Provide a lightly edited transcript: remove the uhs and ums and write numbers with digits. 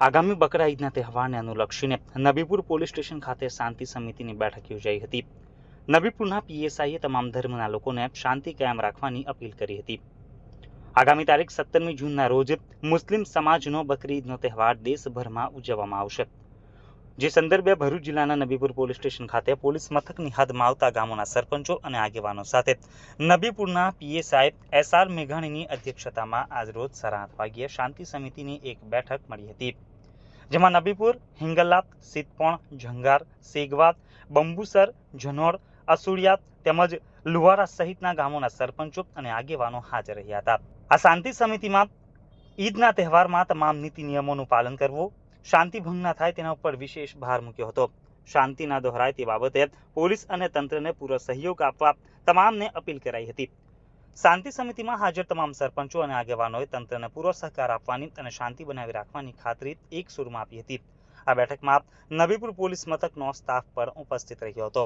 આગામી બકરા ઈદના તહેવારને અનુલક્ષીને નબીપુર પોલીસ સ્ટેશન ખાતે શાંતિ સમિતિની બેઠક યોજાઈ હતી। નબીપુરના પીએસઆઈએ તમામ ધર્મના લોકોને શાંતિ કાયમ રાખવાની અપીલ કરી હતી। આગામી તારીખ 17મી જૂનના રોજ મુસ્લિમ સમાજનો બકરી ઈદનો તહેવાર દેશભરમાં ઉજવવામાં આવશે, જે સંદર્ભે ભરૂચ જિલ્લાના નબીપુર પોલીસ સ્ટેશન ખાતે પોલીસ મથકની હદમાં આવતા ગામોના સરપંચો અને આગેવાનો સાથે નબીપુરના પીએસઆઈ એસઆર મેઘાણીની અધ્યક્ષતામાં આજરોજ 8:30 વાગ્યે શાંતિ સમિતિની એક બેઠક મળી હતી, જેમાં નબીપુર, હિંગલા, સિદ્ધપણ, જંગાર, સેગવાદ, બંબુસર, જનોર, અસુડિયા તેમજ લુહારા સહિતના ગામોના સરપંચો અને આગેવાનો હાજર રહ્યા હતા। આ શાંતિ સમિતિમાં ઈદના તહેવારમાં તમામ નીતિ નિયમોનું પાલન કરવું, શાંતિ ભંગ ન થાય તેના ઉપર વિશેષ ભાર મૂક્યો હતો। શાંતિ ન દોહરાય તે બાબતે પોલીસ અને તંત્રને પૂરો સહયોગ આપવા તમામને અપીલ કરાઈ હતી। શાંતિ સમિતિમાં હાજર તમામ સરપંચો અને આગેવાનોએ તંત્રને પૂરો સહકાર આપવાની અને શાંતિ બનાવી રાખવાની ખાતરી એક સૂરમાં આપી હતી। આ બેઠકમાં નબીપુર પોલીસ મથકનો સ્ટાફ પણ ઉપસ્થિત રહ્યો હતો।